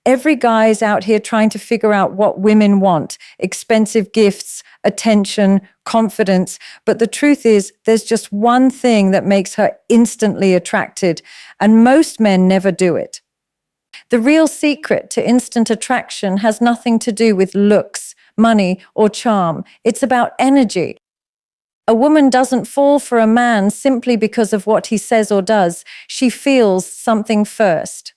Every guy is out here trying to figure out what women want: expensive gifts, attention, confidence. But the truth is, there's just one thing that makes her instantly attracted, and most men never do it. The real secret to instant attraction has nothing to do with looks, money, or charm. It's about energy. A woman doesn't fall for a man simply because of what he says or does. She feels something first.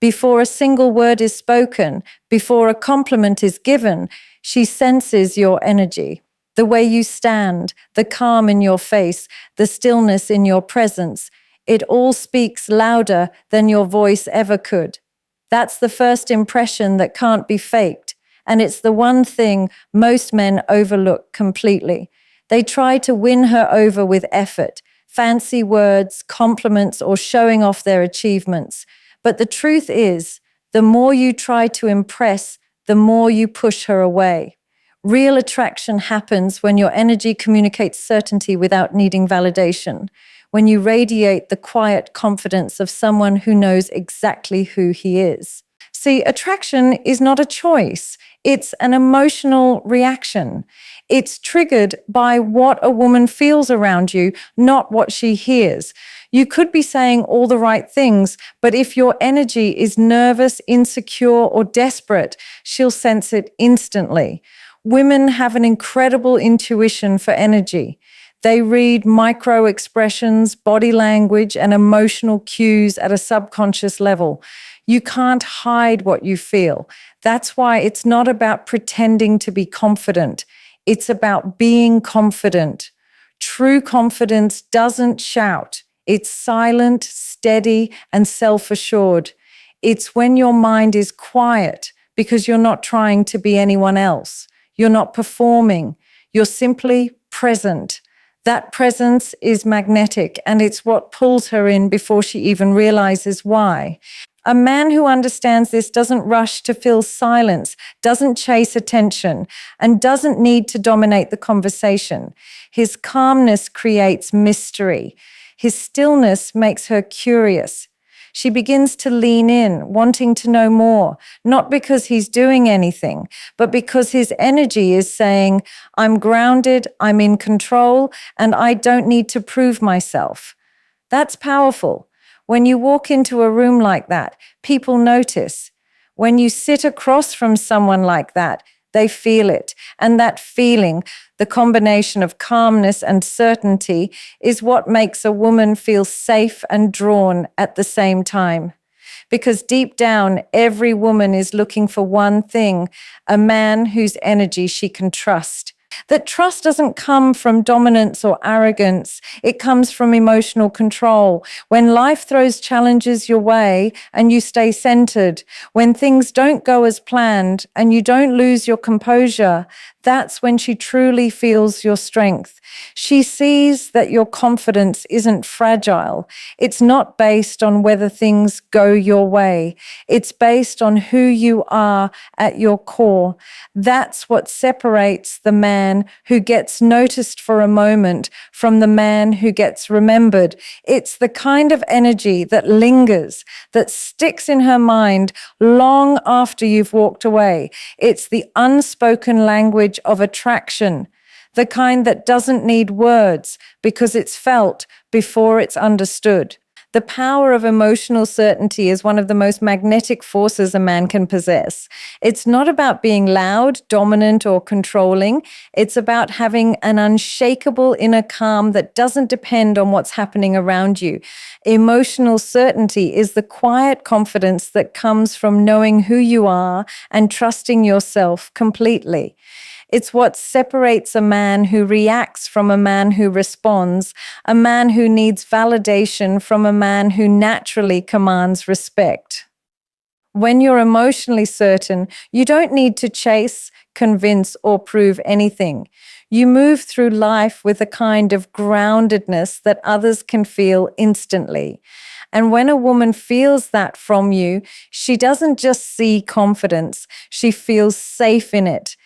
Before a single word is spoken, before a compliment is given, she senses your energy. The way you stand, the calm in your face, the stillness in your presence, it all speaks louder than your voice ever could. That's the first impression that can't be faked, and it's the one thing most men overlook completely. They try to win her over with effort, fancy words, compliments, or showing off their achievements. But the truth is, the more you try to impress, the more you push her away. Real attraction happens when your energy communicates certainty without needing validation, when you radiate the quiet confidence of someone who knows exactly who he is. See, attraction is not a choice. It's an emotional reaction. It's triggered by what a woman feels around you, not what she hears. You could be saying all the right things, but if your energy is nervous, insecure, or desperate, she'll sense it instantly. Women have an incredible intuition for energy. They read micro expressions, body language, and emotional cues at a subconscious level. You can't hide what you feel. That's why it's not about pretending to be confident. It's about being confident. True confidence doesn't shout. It's silent, steady, and self-assured. It's when your mind is quiet because you're not trying to be anyone else. You're not performing. You're simply present. That presence is magnetic, and it's what pulls her in before she even realizes why. A man who understands this doesn't rush to fill silence, doesn't chase attention, and doesn't need to dominate the conversation. His calmness creates mystery. His stillness makes her curious. She begins to lean in, wanting to know more, not because he's doing anything, but because his energy is saying, I'm grounded, I'm in control, and I don't need to prove myself. That's powerful. When you walk into a room like that, people notice. When you sit across from someone like that, they feel it. And that feeling, the combination of calmness and certainty, is what makes a woman feel safe and drawn at the same time. Because deep down, every woman is looking for one thing: a man whose energy she can trust. That trust doesn't come from dominance or arrogance. It comes from emotional control. When life throws challenges your way and you stay centered, when things don't go as planned and you don't lose your composure, that's when she truly feels your strength. She sees that your confidence isn't fragile. It's not based on whether things go your way. It's based on who you are at your core. That's what separates the man who gets noticed for a moment from the man who gets remembered. It's the kind of energy that lingers, that sticks in her mind long after you've walked away. It's the unspoken language of attraction, the kind that doesn't need words because it's felt before it's understood. The power of emotional certainty is one of the most magnetic forces a man can possess. It's not about being loud, dominant, or controlling. It's about having an unshakable inner calm that doesn't depend on what's happening around you. Emotional certainty is the quiet confidence that comes from knowing who you are and trusting yourself completely. It's what separates a man who reacts from a man who responds, a man who needs validation from a man who naturally commands respect. When you're emotionally certain, you don't need to chase, convince, or prove anything. You move through life with a kind of groundedness that others can feel instantly. And when a woman feels that from you, she doesn't just see confidence, she feels safe in it.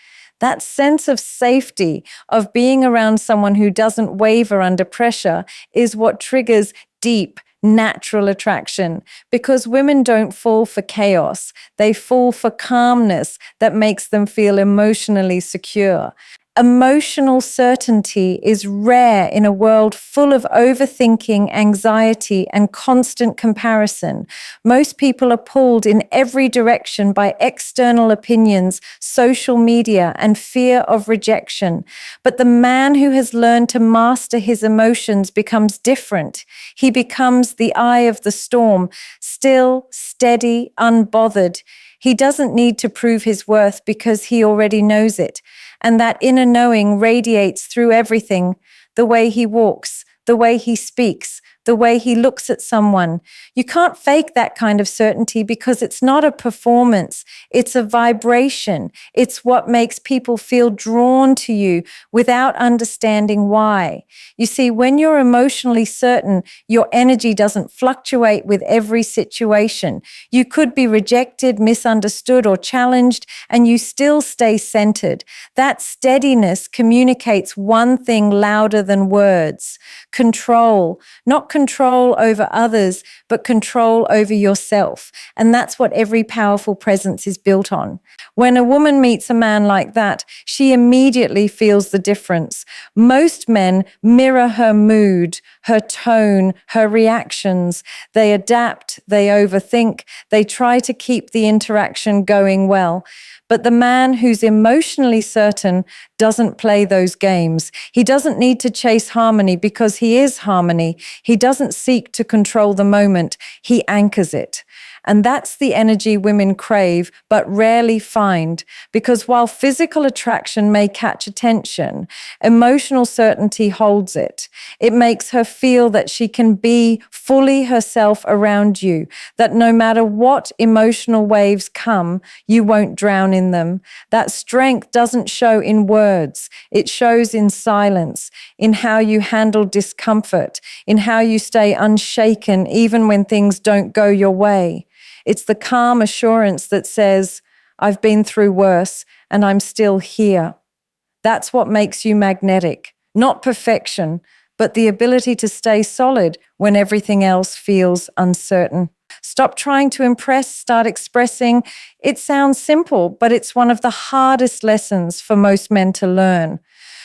That sense of safety, of being around someone who doesn't waver under pressure, is what triggers deep, natural attraction, because women don't fall for chaos. They fall for calmness that makes them feel emotionally secure. Emotional certainty is rare in a world full of overthinking, anxiety, and constant comparison. Most people are pulled in every direction by external opinions, social media, and fear of rejection. But the man who has learned to master his emotions becomes different. He becomes the eye of the storm, still, steady, unbothered. He doesn't need to prove his worth because he already knows it. And that inner knowing radiates through everything, the way he walks, the way he speaks, the way he looks at someone. You can't fake that kind of certainty because it's not a performance. It's a vibration. It's what makes people feel drawn to you without understanding why. You see, when you're emotionally certain, your energy doesn't fluctuate with every situation. You could be rejected, misunderstood, or challenged, and you still stay centered. That steadiness communicates one thing louder than words: control, not control over others, but control over yourself. And that's what every powerful presence is built on. When a woman meets a man like that, she immediately feels the difference. Most men mirror her mood, her tone, her reactions. They adapt, they overthink, they try to keep the interaction going well. But the man who's emotionally certain doesn't play those games. He doesn't need to chase harmony because he is harmony. He doesn't seek to control the moment. He anchors it. And that's the energy women crave, but rarely find. Because while physical attraction may catch attention, emotional certainty holds it. It makes her feel that she can be fully herself around you, that no matter what emotional waves come, you won't drown in them. That strength doesn't show in words. It shows in silence, in how you handle discomfort, in how you stay unshaken even when things don't go your way. It's the calm assurance that says, I've been through worse and I'm still here. That's what makes you magnetic, not perfection, but the ability to stay solid when everything else feels uncertain. Stop trying to impress, start expressing. It sounds simple, but it's one of the hardest lessons for most men to learn.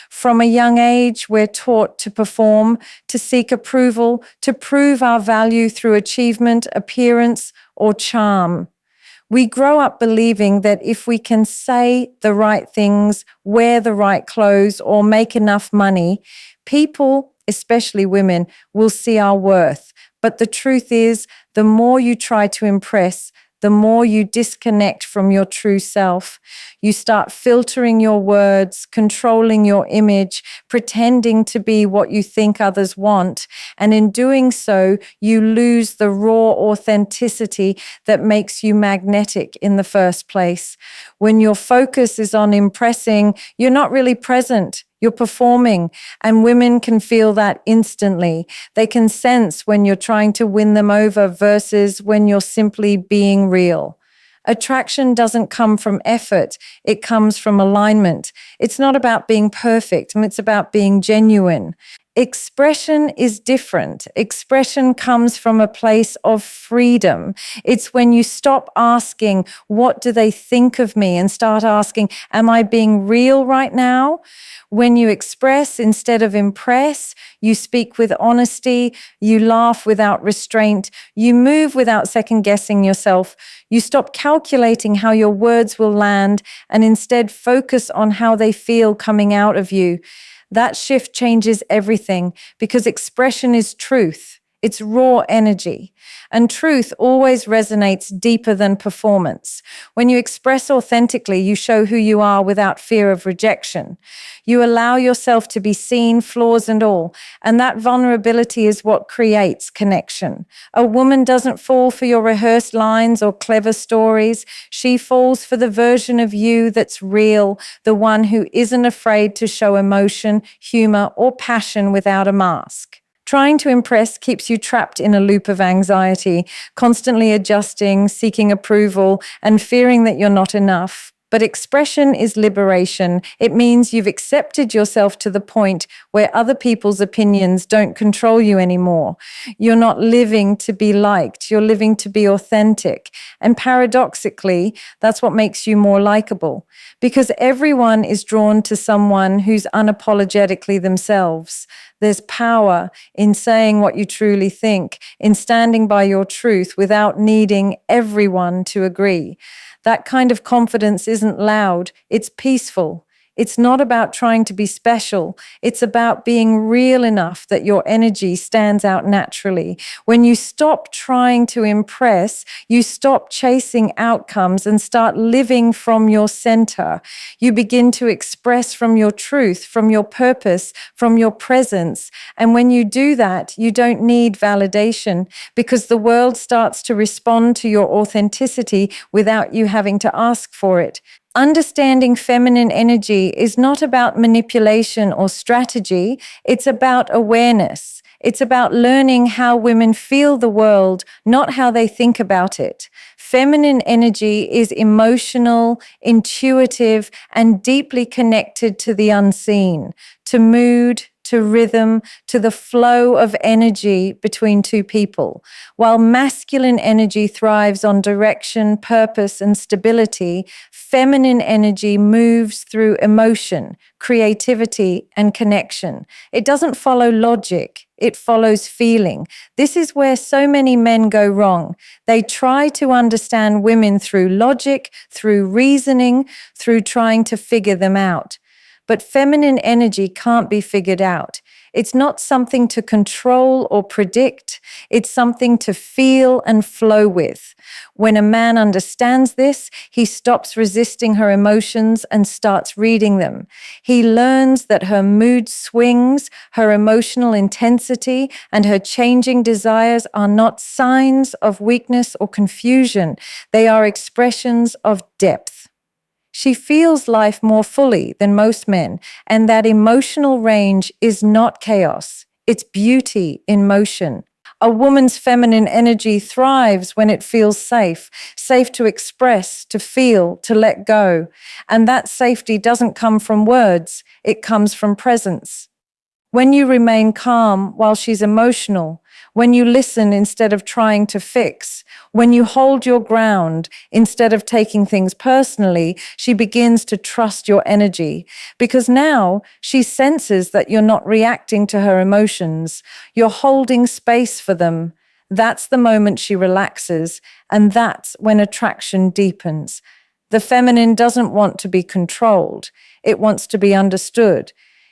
From a young age, we're taught to perform, to seek approval, to prove our value through achievement, appearance, or charm. We grow up believing that if we can say the right things, wear the right clothes, or make enough money, people, especially women, will see our worth. But the truth is, the more you try to impress, the more you disconnect from your true self. You start filtering your words, controlling your image, pretending to be what you think others want. And in doing so, you lose the raw authenticity that makes you magnetic in the first place. When your focus is on impressing, you're not really present. You're performing, and women can feel that instantly. They can sense when you're trying to win them over versus when you're simply being real. Attraction doesn't come from effort. It comes from alignment. It's not about being perfect, it's about being genuine. Expression is different. Expression comes from a place of freedom. It's when you stop asking, what do they think of me? And start asking, am I being real right now? When you express instead of impress, you speak with honesty, you laugh without restraint, you move without second guessing yourself. You stop calculating how your words will land and instead focus on how they feel coming out of you. That shift changes everything because expression is truth. It's raw energy. And truth always resonates deeper than performance. When you express authentically, you show who you are without fear of rejection. You allow yourself to be seen, flaws and all. And that vulnerability is what creates connection. A woman doesn't fall for your rehearsed lines or clever stories. She falls for the version of you that's real, the one who isn't afraid to show emotion, humor, or passion without a mask. Trying to impress keeps you trapped in a loop of anxiety, constantly adjusting, seeking approval, and fearing that you're not enough. But expression is liberation. It means you've accepted yourself to the point where other people's opinions don't control you anymore. You're not living to be liked, you're living to be authentic. And paradoxically, that's what makes you more likable, because everyone is drawn to someone who's unapologetically themselves. There's power in saying what you truly think, in standing by your truth without needing everyone to agree. That kind of confidence isn't loud, it's peaceful. It's not about trying to be special. It's about being real enough that your energy stands out naturally. When you stop trying to impress, you stop chasing outcomes and start living from your center. You begin to express from your truth, from your purpose, from your presence. And when you do that, you don't need validation, because the world starts to respond to your authenticity without you having to ask for it. Understanding feminine energy is not about manipulation or strategy. It's about awareness. It's about learning how women feel the world, not how they think about it. Feminine energy is emotional, intuitive, and deeply connected to the unseen, to mood, to rhythm, to the flow of energy between two people. While masculine energy thrives on direction, purpose, and stability, feminine energy moves through emotion, creativity, and connection. It doesn't follow logic, it follows feeling. This is where so many men go wrong. They try to understand women through logic, through reasoning, through trying to figure them out. But feminine energy can't be figured out. It's not something to control or predict. It's something to feel and flow with. When a man understands this, he stops resisting her emotions and starts reading them. He learns that her mood swings, her emotional intensity, and her changing desires are not signs of weakness or confusion. They are expressions of depth. She feels life more fully than most men, and that emotional range is not chaos. It's beauty in motion. A woman's feminine energy thrives when it feels safe, safe to express, to feel, to let go. And that safety doesn't come from words, it comes from presence. When you remain calm while she's emotional, when you listen instead of trying to fix, when you hold your ground instead of taking things personally, she begins to trust your energy, because now she senses that you're not reacting to her emotions. You're holding space for them. That's the moment she relaxes, and that's when attraction deepens. The feminine doesn't want to be controlled. It wants to be understood.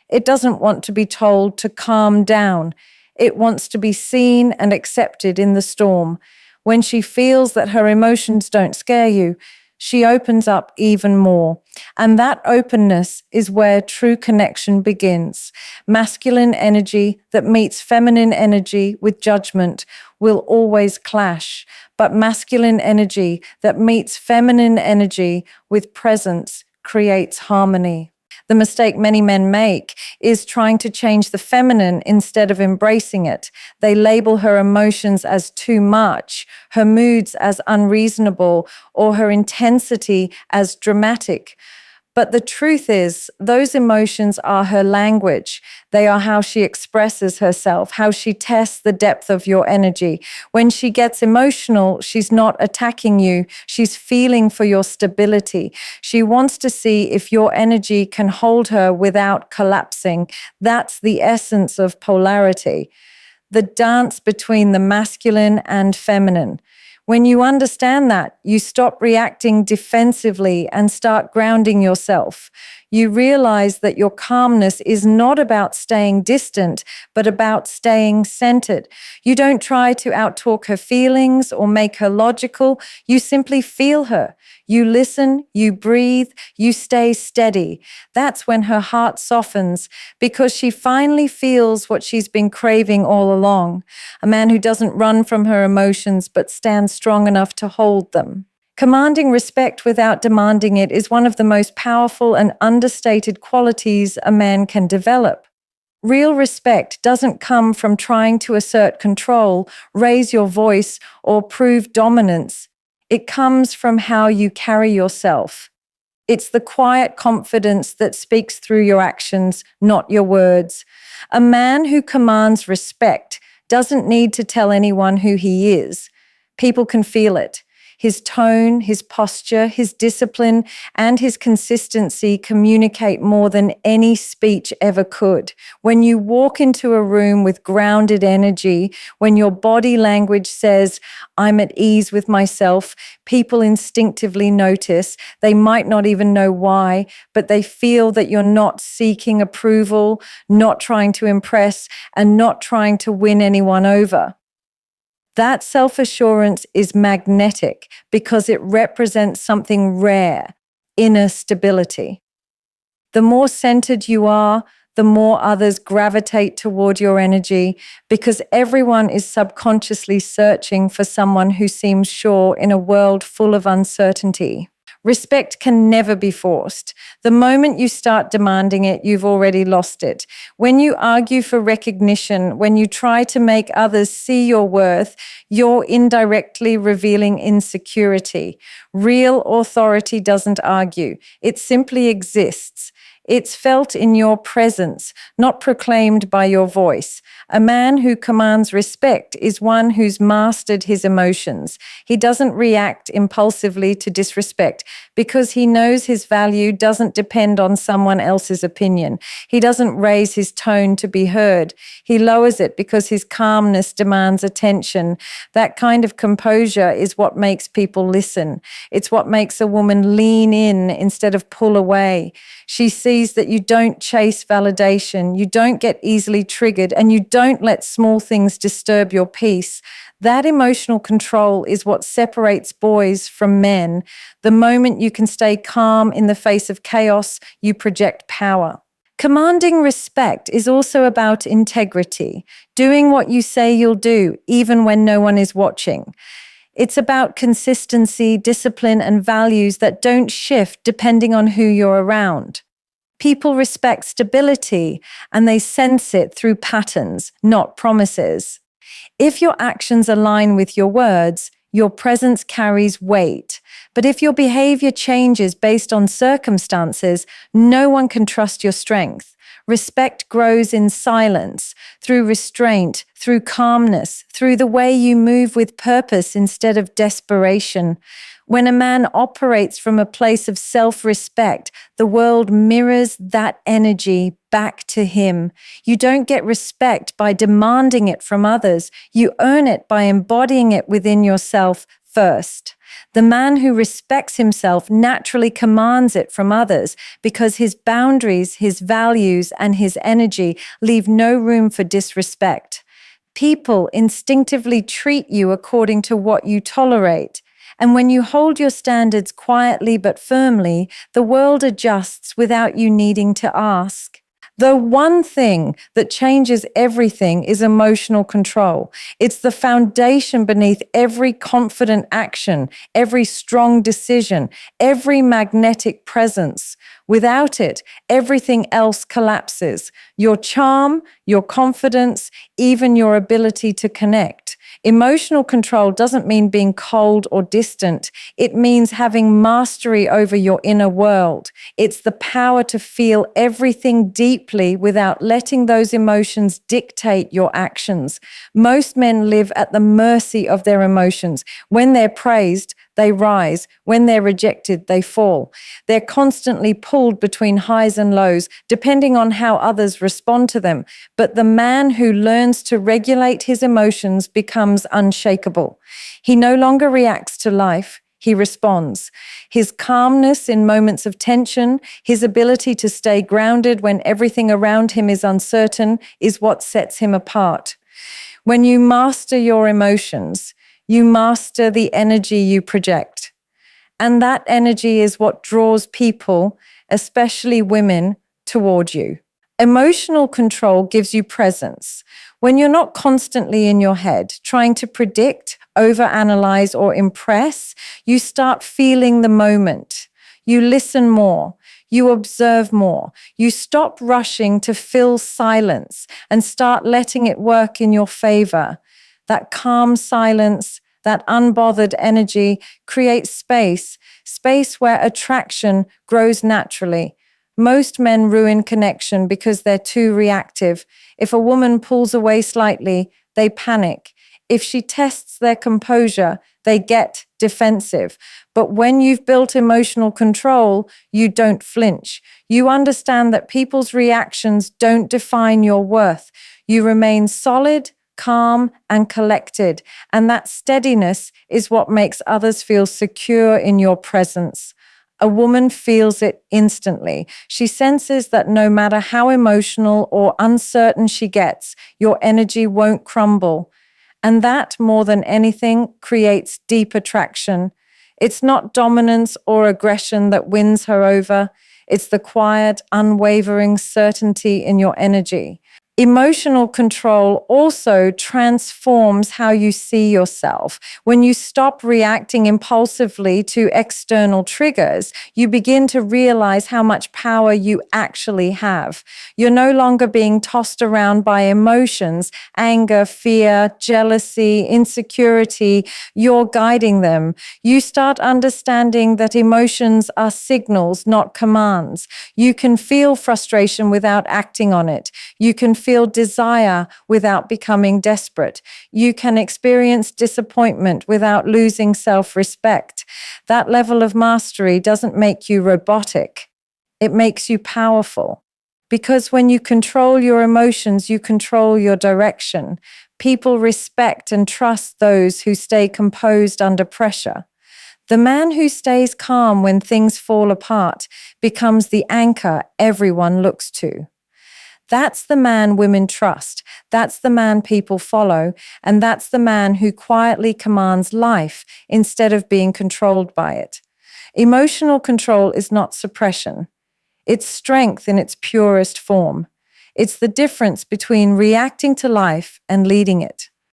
It doesn't want to be told to calm down. It wants to be seen and accepted in the storm. When she feels that her emotions don't scare you, she opens up even more. And that openness is where true connection begins. Masculine energy that meets feminine energy with judgment will always clash, but masculine energy that meets feminine energy with presence creates harmony. The mistake many men make is trying to change the feminine instead of embracing it. They label her emotions as too much, her moods as unreasonable, or her intensity as dramatic. But the truth is, those emotions are her language. They are how she expresses herself, how she tests the depth of your energy. When she gets emotional, she's not attacking you. She's feeling for your stability. She wants to see if your energy can hold her without collapsing. That's the essence of polarity, the dance between the masculine and feminine. When you understand that, you stop reacting defensively and start grounding yourself. You realize that your calmness is not about staying distant, but about staying centered. You don't try to outtalk her feelings or make her logical. You simply feel her. You listen, you breathe, you stay steady. That's when her heart softens, because she finally feels what she's been craving all along. A man who doesn't run from her emotions, but stands strong enough to hold them. Commanding respect without demanding it is one of the most powerful and understated qualities a man can develop. Real respect doesn't come from trying to assert control, raise your voice, or prove dominance. It comes from how you carry yourself. It's the quiet confidence that speaks through your actions, not your words. A man who commands respect doesn't need to tell anyone who he is. People can feel it. His tone, his posture, his discipline, and his consistency communicate more than any speech ever could. When you walk into a room with grounded energy, when your body language says, I'm at ease with myself, people instinctively notice. They might not even know why, but they feel that you're not seeking approval, not trying to impress, and not trying to win anyone over. That self-assurance is magnetic because it represents something rare, inner stability. The more centered you are, the more others gravitate toward your energy because everyone is subconsciously searching for someone who seems sure in a world full of uncertainty. Respect can never be forced. The moment you start demanding it, you've already lost it. When you argue for recognition, when you try to make others see your worth, you're indirectly revealing insecurity. Real authority doesn't argue. It simply exists. It's felt in your presence, not proclaimed by your voice. A man who commands respect is one who's mastered his emotions. He doesn't react impulsively to disrespect because he knows his value doesn't depend on someone else's opinion. He doesn't raise his tone to be heard. He lowers it because his calmness demands attention. That kind of composure is what makes people listen. It's what makes a woman lean in instead of pull away. She sees that you don't chase validation, you don't get easily triggered, and you don't let small things disturb your peace. That emotional control is what separates boys from men. The moment you can stay calm in the face of chaos, you project power. Commanding respect is also about integrity, doing what you say you'll do, even when no one is watching. It's about consistency, discipline, and values that don't shift depending on who you're around. People respect stability, and they sense it through patterns, not promises. If your actions align with your words, your presence carries weight. But if your behavior changes based on circumstances, no one can trust your strength. Respect grows in silence, through restraint, through calmness, through the way you move with purpose instead of desperation. When a man operates from a place of self-respect, the world mirrors that energy back to him. You don't get respect by demanding it from others. You earn it by embodying it within yourself first. The man who respects himself naturally commands it from others because his boundaries, his values, and his energy leave no room for disrespect. People instinctively treat you according to what you tolerate. And when you hold your standards quietly but firmly, the world adjusts without you needing to ask. The one thing that changes everything is emotional control. It's the foundation beneath every confident action, every strong decision, every magnetic presence. Without it, everything else collapses. Your charm, your confidence, even your ability to connect. Emotional control doesn't mean being cold or distant. It means having mastery over your inner world. It's the power to feel everything deeply without letting those emotions dictate your actions. Most men live at the mercy of their emotions. When they're praised, they rise. When they're rejected, they fall. They're constantly pulled between highs and lows, depending on how others respond to them. But the man who learns to regulate his emotions becomes unshakable. He no longer reacts to life. He responds. His calmness in moments of tension, his ability to stay grounded when everything around him is uncertain, is what sets him apart. When you master your emotions, you master the energy you project. And that energy is what draws people, especially women, toward you. Emotional control gives you presence. When you're not constantly in your head, trying to predict, overanalyze, or impress, you start feeling the moment. You listen more. You observe more. You stop rushing to fill silence and start letting it work in your favor. That calm silence, That unbothered energy creates space where attraction grows naturally. Most men ruin connection because they're too reactive. If a woman pulls away slightly, they panic. If she tests their composure, they get defensive. But when you've built emotional control, you don't flinch. You understand that people's reactions don't define your worth. You remain solid, calm, and collected. And that steadiness is what makes others feel secure in your presence. A woman feels it instantly. She senses that no matter how emotional or uncertain she gets, your energy won't crumble. And that, more than anything, creates deep attraction. It's not dominance or aggression that wins her over. It's the quiet, unwavering certainty in your energy. Emotional control also transforms how you see yourself. When you stop reacting impulsively to external triggers, you begin to realize how much power you actually have. You're no longer being tossed around by emotions, anger, fear, jealousy, insecurity. You're guiding them. You start understanding that emotions are signals, not commands. You can feel frustration without acting on it. You can feel desire without becoming desperate. You can experience disappointment without losing self-respect. That level of mastery doesn't make you robotic. It makes you powerful. Because when you control your emotions, you control your direction. People respect and trust those who stay composed under pressure. The man who stays calm when things fall apart becomes the anchor everyone looks to. That's the man women trust. That's the man people follow. And that's the man who quietly commands life instead of being controlled by it. Emotional control is not suppression. It's strength in its purest form. It's the difference between reacting to life and leading it.